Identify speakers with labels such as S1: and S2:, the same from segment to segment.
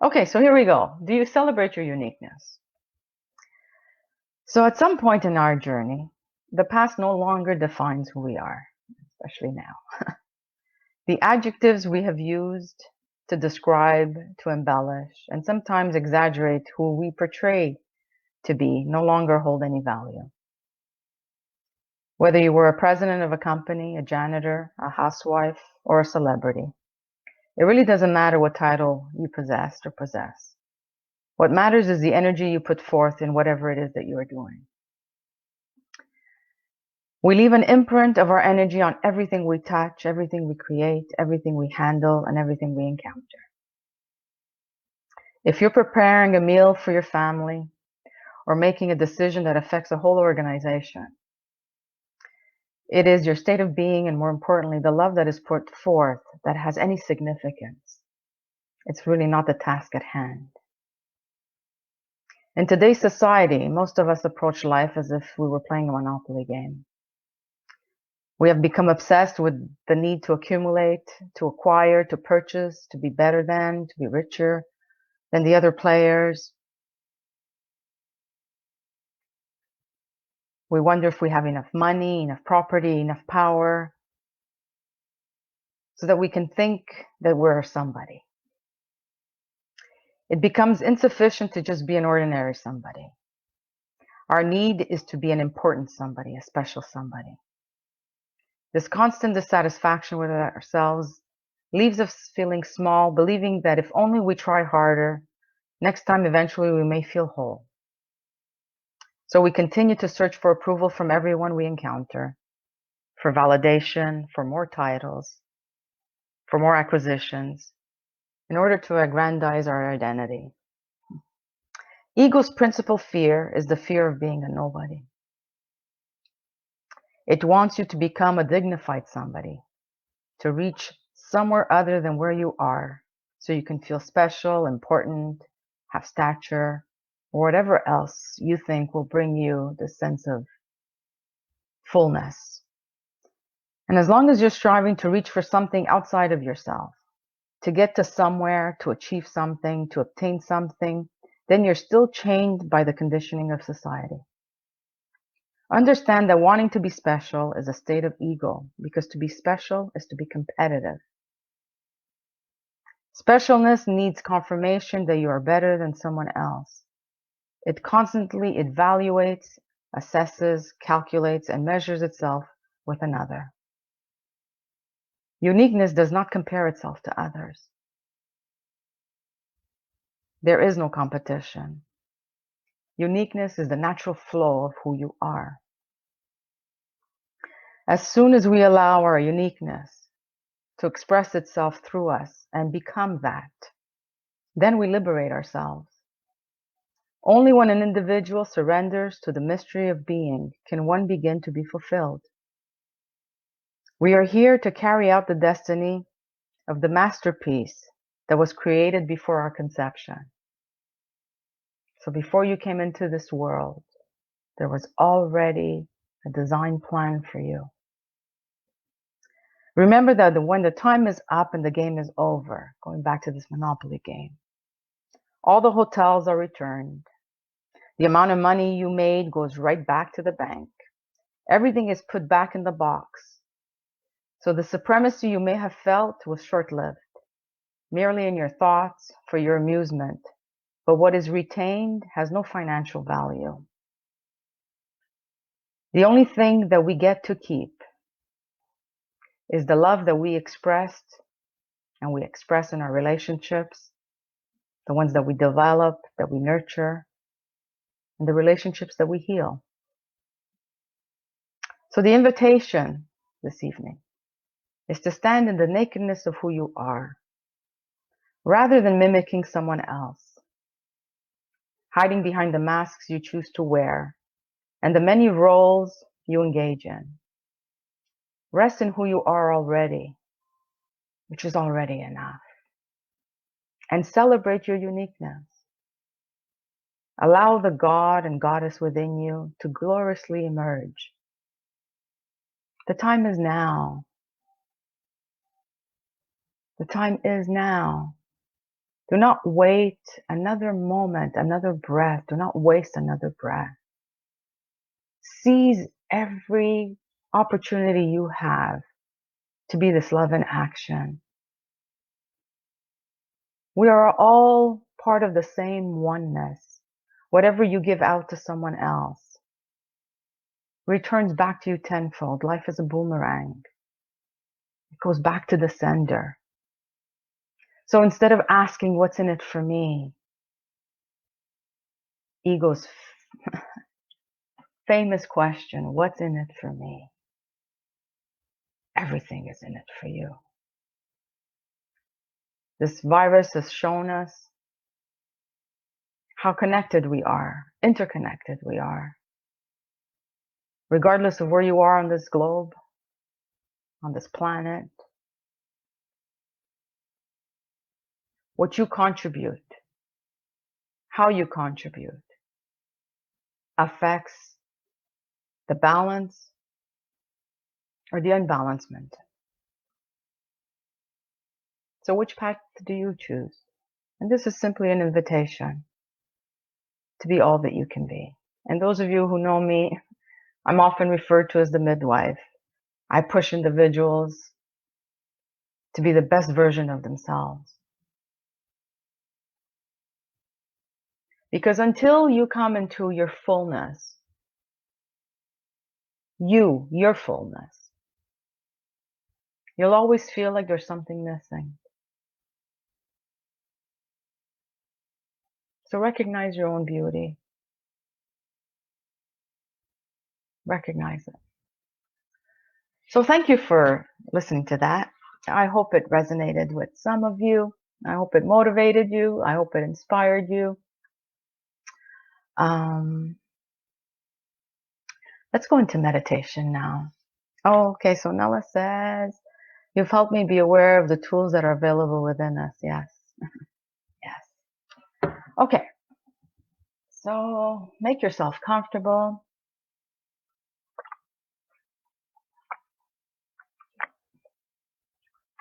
S1: Okay, so here we go. Do you celebrate your uniqueness? So at some point in our journey, the past no longer defines who we are, especially now. The adjectives we have used to describe, to embellish, and sometimes exaggerate who we portray to be no longer hold any value. Whether you were a president of a company, a janitor, a housewife, or a celebrity, it really doesn't matter what title you possessed or possess. What matters is the energy you put forth in whatever it is that you are doing. We leave an imprint of our energy on everything we touch, everything we create, everything we handle, and everything we encounter. If you're preparing a meal for your family or making a decision that affects a whole organization, it is your state of being and, more importantly, the love that is put forth that has any significance. It's really not the task at hand. In today's society, most of us approach life as if we were playing a Monopoly game. We have become obsessed with the need to accumulate, to acquire, to purchase, to be better than, to be richer than the other players. We wonder if we have enough money, enough property, enough power, so that we can think that we're somebody. It becomes insufficient to just be an ordinary somebody. Our need is to be an important somebody, a special somebody. This constant dissatisfaction with ourselves leaves us feeling small, believing that if only we try harder, next time eventually we may feel whole. So we continue to search for approval from everyone we encounter, for validation, for more titles, for more acquisitions, in order to aggrandize our identity. Ego's principal fear is the fear of being a nobody. It wants you to become a dignified somebody, to reach somewhere other than where you are, so you can feel special, important, have stature, or whatever else you think will bring you the sense of fullness. And as long as you're striving to reach for something outside of yourself, to get to somewhere, to achieve something, to obtain something, then you're still chained by the conditioning of society. Understand that wanting to be special is a state of ego, because to be special is to be competitive. Specialness needs confirmation that you are better than someone else. It constantly evaluates, assesses, calculates, and measures itself with another. Uniqueness does not compare itself to others. There is no competition. Uniqueness is the natural flow of who you are. As soon as we allow our uniqueness to express itself through us and become that, then we liberate ourselves. Only when an individual surrenders to the mystery of being can one begin to be fulfilled. We are here to carry out the destiny of the masterpiece that was created before our conception. So before you came into this world, there was already a design plan for you. Remember that when the time is up and the game is over, going back to this Monopoly game, all the hotels are returned. The amount of money you made goes right back to the bank. Everything is put back in the box. So the supremacy you may have felt was short-lived, merely in your thoughts, for your amusement. But what is retained has no financial value. The only thing that we get to keep is the love that we expressed and we express in our relationships, the ones that we develop, that we nurture, and the relationships that we heal. So the invitation this evening is to stand in the nakedness of who you are, rather than mimicking someone else, hiding behind the masks you choose to wear and the many roles you engage in. Rest in who you are already, which is already enough, and celebrate your uniqueness. Allow the God and Goddess within you to gloriously emerge. The time is now. The time is now. Do not wait another moment, another breath. Do not waste another breath. Seize every opportunity you have to be this love in action. We are all part of the same oneness. Whatever you give out to someone else returns back to you tenfold. Life is a boomerang. It goes back to the sender. So instead of asking what's in it for me, ego's famous question, what's in it for me? Everything is in it for you. This virus has shown us how connected we are, interconnected we are. Regardless of where you are on this globe, on this planet, what you contribute, how you contribute, affects the balance or the unbalancement. So which path do you choose? And this is simply an invitation to be all that you can be. And those of you who know me, I'm often referred to as the midwife. I push individuals to be the best version of themselves. Because until you come into your fullness, your fullness, you'll always feel like there's something missing. So recognize your own beauty. Recognize it. So thank you for listening to that. I hope it resonated with some of you. I hope it motivated you. I hope it inspired you. Let's go into meditation now. Oh, okay. So Nella says, you've helped me be aware of the tools that are available within us. Yes. Yes. Okay. So make yourself comfortable.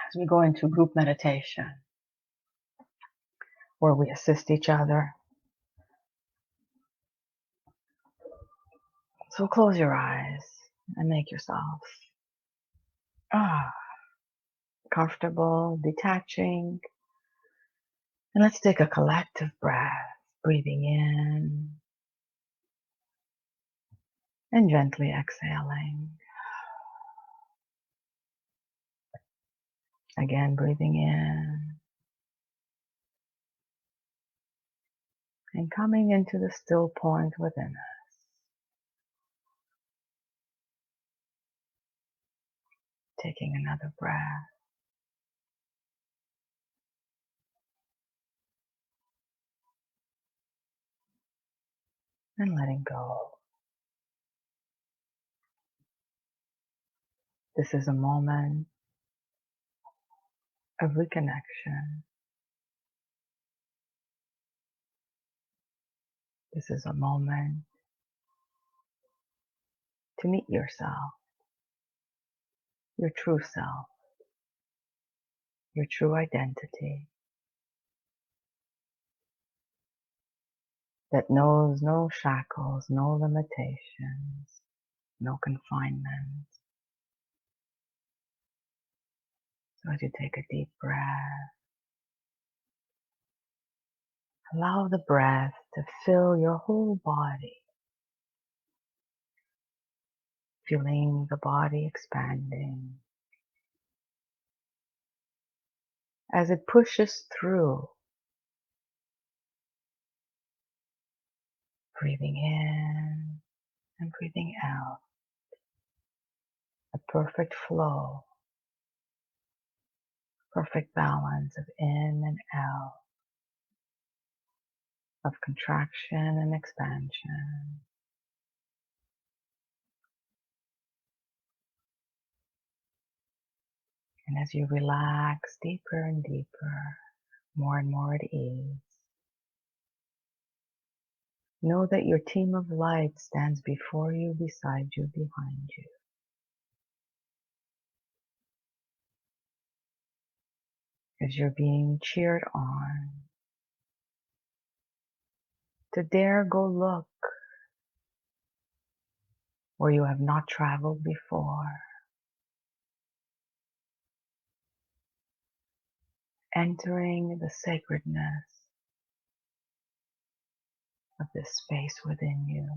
S1: As we go into group meditation, where we assist each other. So close your eyes and make yourself comfortable, detaching. And let's take a collective breath, breathing in and gently exhaling. Again, breathing in and coming into the still point within us. Taking another breath. And letting go. This is a moment of reconnection. This is a moment to meet yourself, your true self, your true identity that knows no shackles, no limitations, no confinements. So as you take a deep breath, allow the breath to fill your whole body, feeling the body expanding as it pushes through, breathing in and breathing out, a perfect flow, perfect balance of in and out, of contraction and expansion. And as you relax deeper and deeper, more and more at ease, know that your team of light stands before you, beside you, behind you. As you're being cheered on, to dare go look where you have not traveled before, entering the sacredness of this space within you,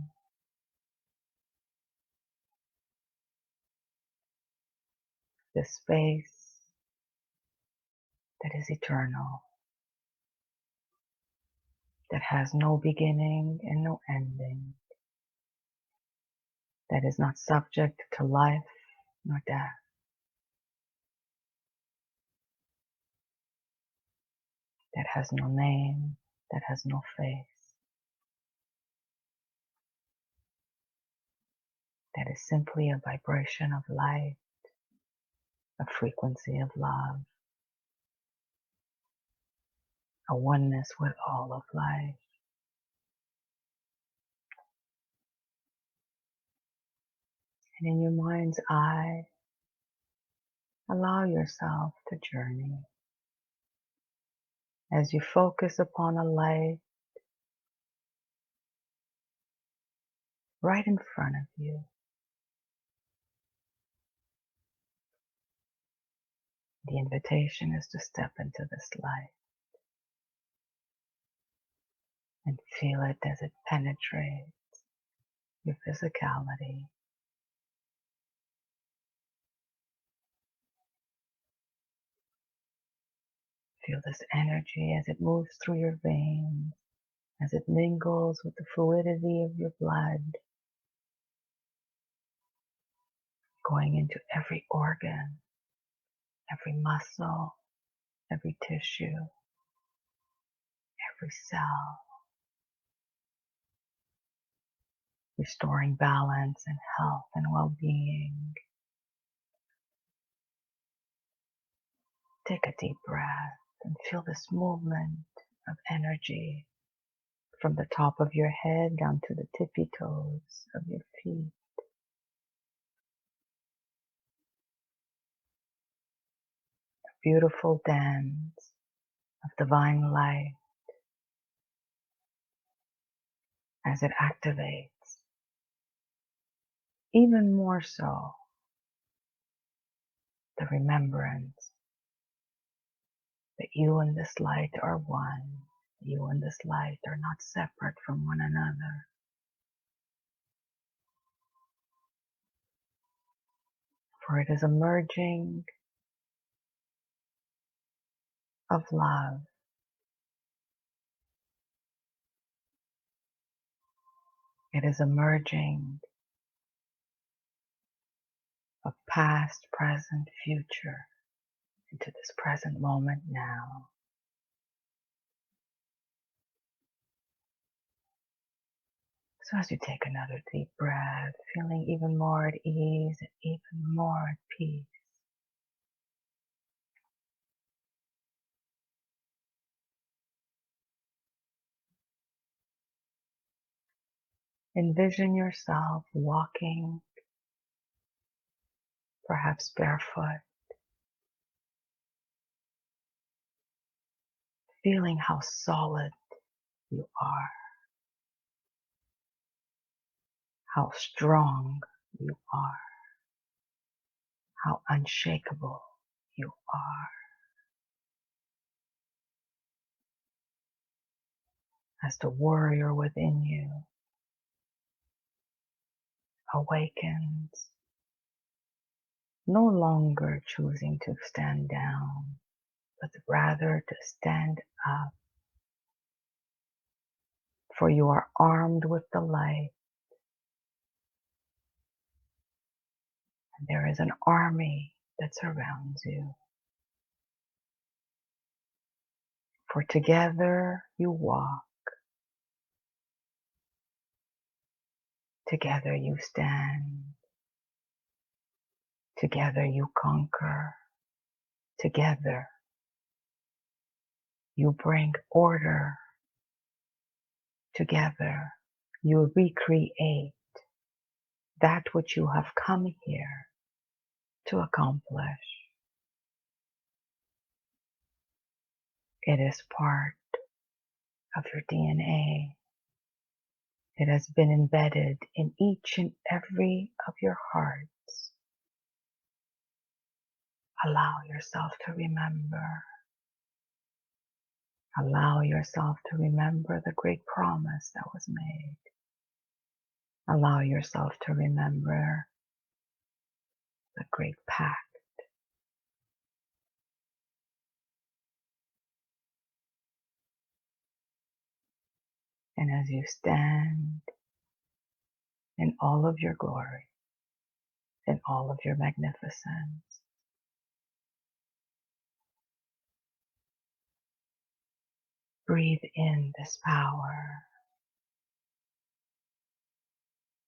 S1: this space that is eternal, that has no beginning and no ending, that is not subject to life nor death, that has no name, that has no face, that is simply a vibration of light, a frequency of love, a oneness with all of life. And in your mind's eye, allow yourself to journey as you focus upon a light right in front of you. The invitation is to step into this light and feel it as it penetrates your physicality. Feel this energy as it moves through your veins, as it mingles with the fluidity of your blood, going into every organ, every muscle, every tissue, every cell, restoring balance and health and well-being. Take a deep breath and feel this movement of energy from the top of your head down to the tippy toes of your feet. A beautiful dance of divine light as it activates even more so the remembrance that you and this light are one. You and this light are not separate from one another. For it is a merging of love. It is a merging of past, present, future into this present moment now. So as you take another deep breath, feeling even more at ease and even more at peace, envision yourself walking, perhaps barefoot, feeling how solid you are, how strong you are, how unshakable you are. As the warrior within you awakens, no longer choosing to stand down, but rather to stand up. For you are armed with the light, and there is an army that surrounds you. For together you walk, together you stand, together you conquer, together you bring order, together you recreate that which you have come here to accomplish. It is part of your DNA. It has been embedded in each and every of your hearts. Allow yourself to remember. Allow yourself to remember the great promise that was made. Allow yourself to remember the great pact. And as you stand in all of your glory, in all of your magnificence, breathe in this power.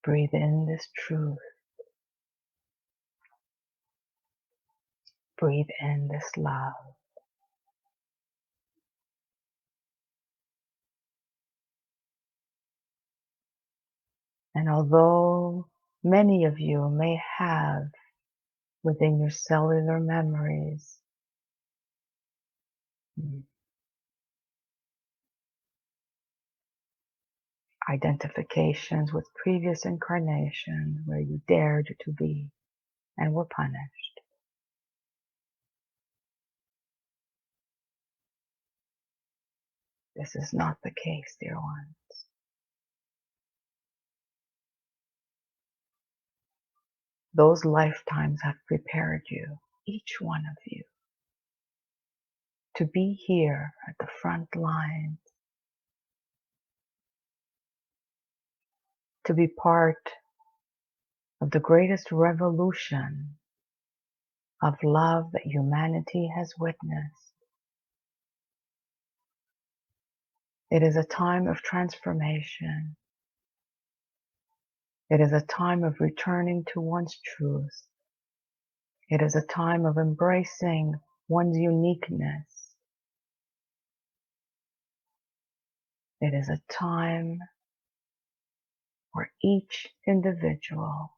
S1: Breathe in this truth. Breathe in this love. And although many of you may have within your cellular memories identifications with previous incarnations where you dared to be and were punished, this is not the case, dear ones. Those lifetimes have prepared you, each one of you, to be here at the front lines, to be part of the greatest revolution of love that humanity has witnessed. It is a time of transformation. It is a time of returning to one's truth. It is a time of embracing one's uniqueness. It is a time where each individual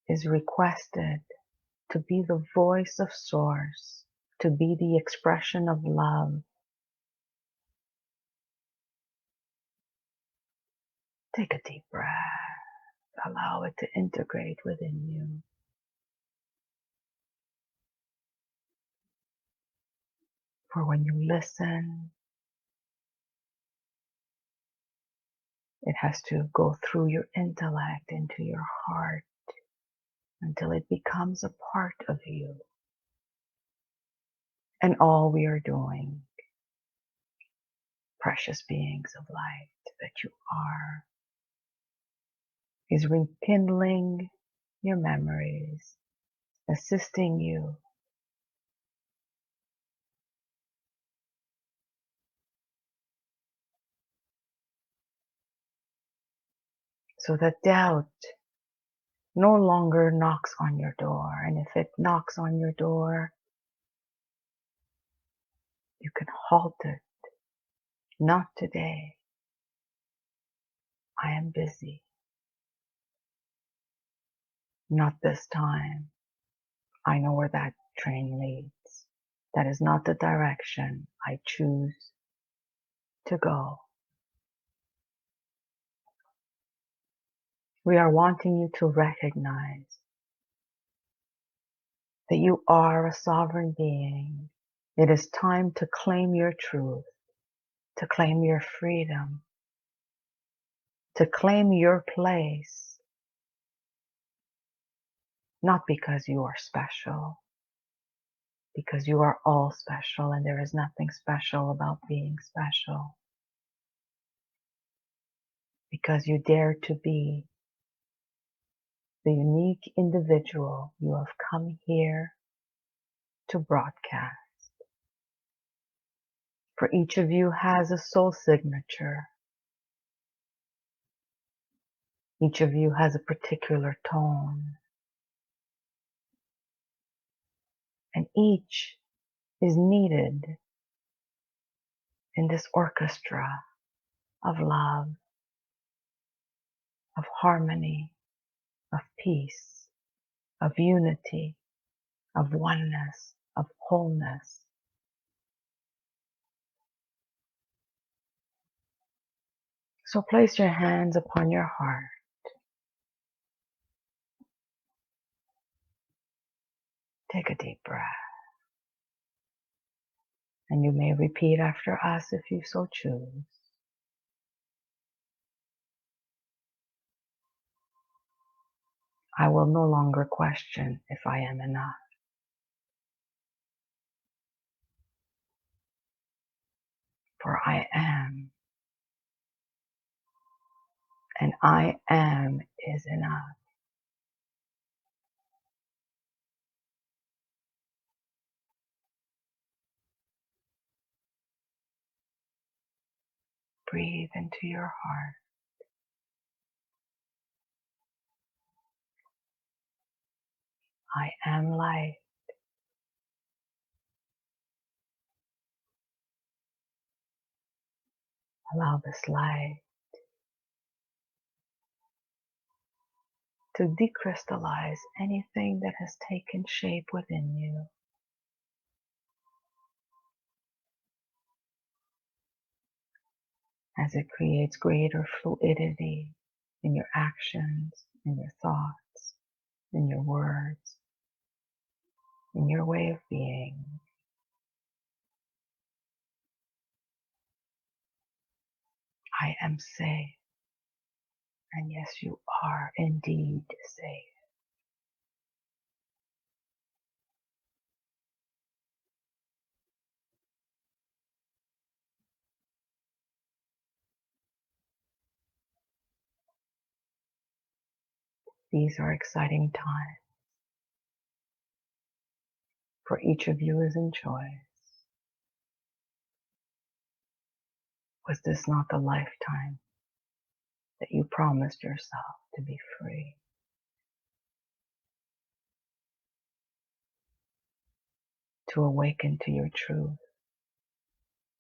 S1: is requested to be the voice of Source, to be the expression of love. Take a deep breath. Allow it to integrate within you. For when you listen, it has to go through your intellect into your heart until it becomes a part of you. And all we are doing, precious beings of light that you are, is rekindling your memories, assisting you so that doubt no longer knocks on your door. And if it knocks on your door, you can halt it. Not today. I am busy. Not this time. I know where that train leads. That is not the direction I choose to go. We are wanting you to recognize that you are a sovereign being. It is time to claim your truth, to claim your freedom, to claim your place, not because you are special, because you are all special and there is nothing special about being special, because you dare to be the unique individual you have come here to broadcast. For each of you has a soul signature. Each of you has a particular tone. And each is needed in this orchestra of love, of harmony, of peace, of unity, of oneness, of wholeness. So place your hands upon your heart. Take a deep breath. And you may repeat after us if you so choose. I will no longer question if I am enough. For I am, and I am is enough. Breathe into your heart. I am light. Allow this light to decrystallize anything that has taken shape within you. As it creates greater fluidity in your actions, in your thoughts, in your words, in your way of being. I am safe. And yes, you are indeed safe. These are exciting times. For each of you is in choice. Was this not the lifetime that you promised yourself to be free? To awaken to your truth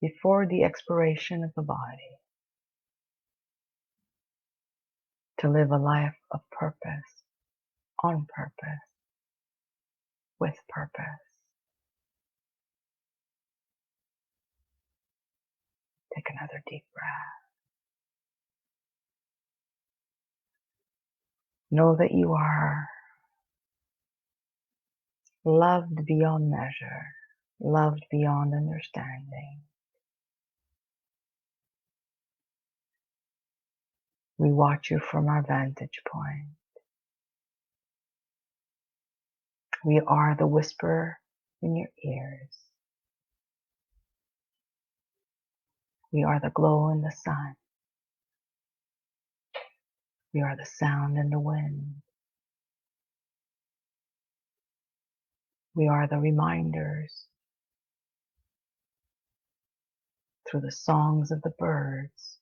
S1: before the expiration of the body. To live a life of purpose, on purpose, with purpose. Take another deep breath. Know that you are loved beyond measure, loved beyond understanding. We watch you from our vantage point. We are the whisper in your ears. We are the glow in the sun. We are the sound in the wind. We are the reminders through the songs of the birds.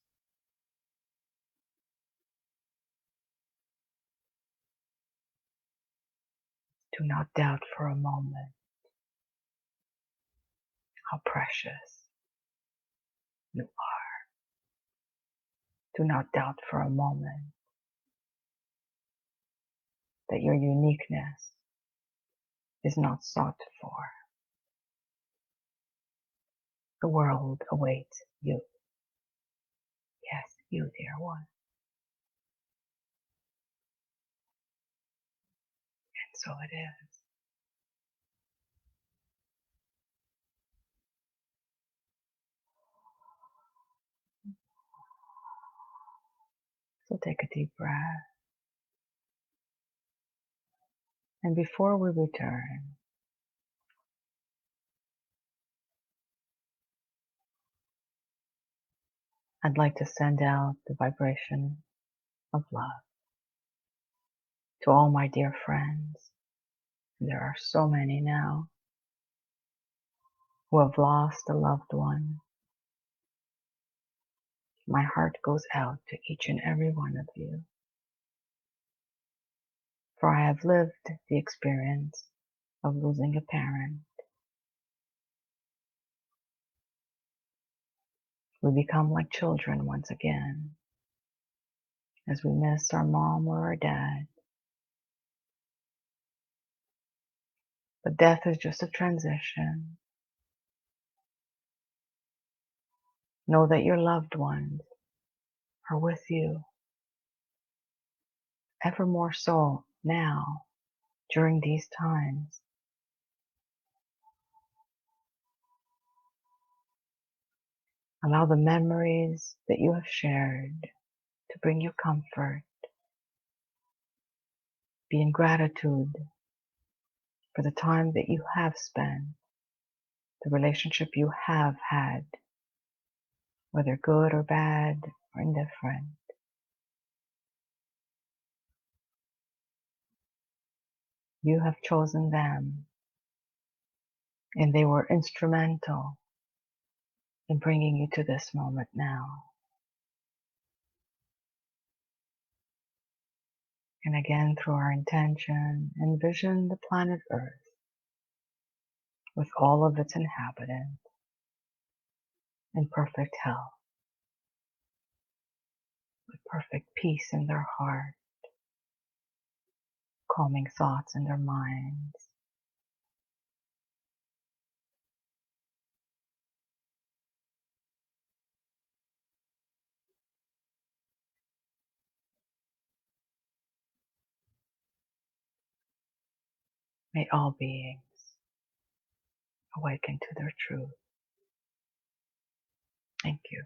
S1: Do not doubt for a moment how precious you are. Do not doubt for a moment that your uniqueness is not sought for. The world awaits you. Yes, you, dear one. And so it is. So take a deep breath. And before we return, I'd like to send out the vibration of love to all my dear friends. There are so many now who have lost a loved one. My heart goes out to each and every one of you. For I have lived the experience of losing a parent. We become like children once again as we miss our mom or our dad. But death is just a transition. Know that your loved ones are with you, ever more so now during these times. Allow the memories that you have shared to bring you comfort. Be in gratitude for the time that you have spent, the relationship you have had, whether good or bad or indifferent. You have chosen them, and they were instrumental in bringing you to this moment now. And again, through our intention, envision the planet Earth with all of its inhabitants in perfect health, with perfect peace in their heart, calming thoughts in their minds. May all beings awaken to their truth. Thank you.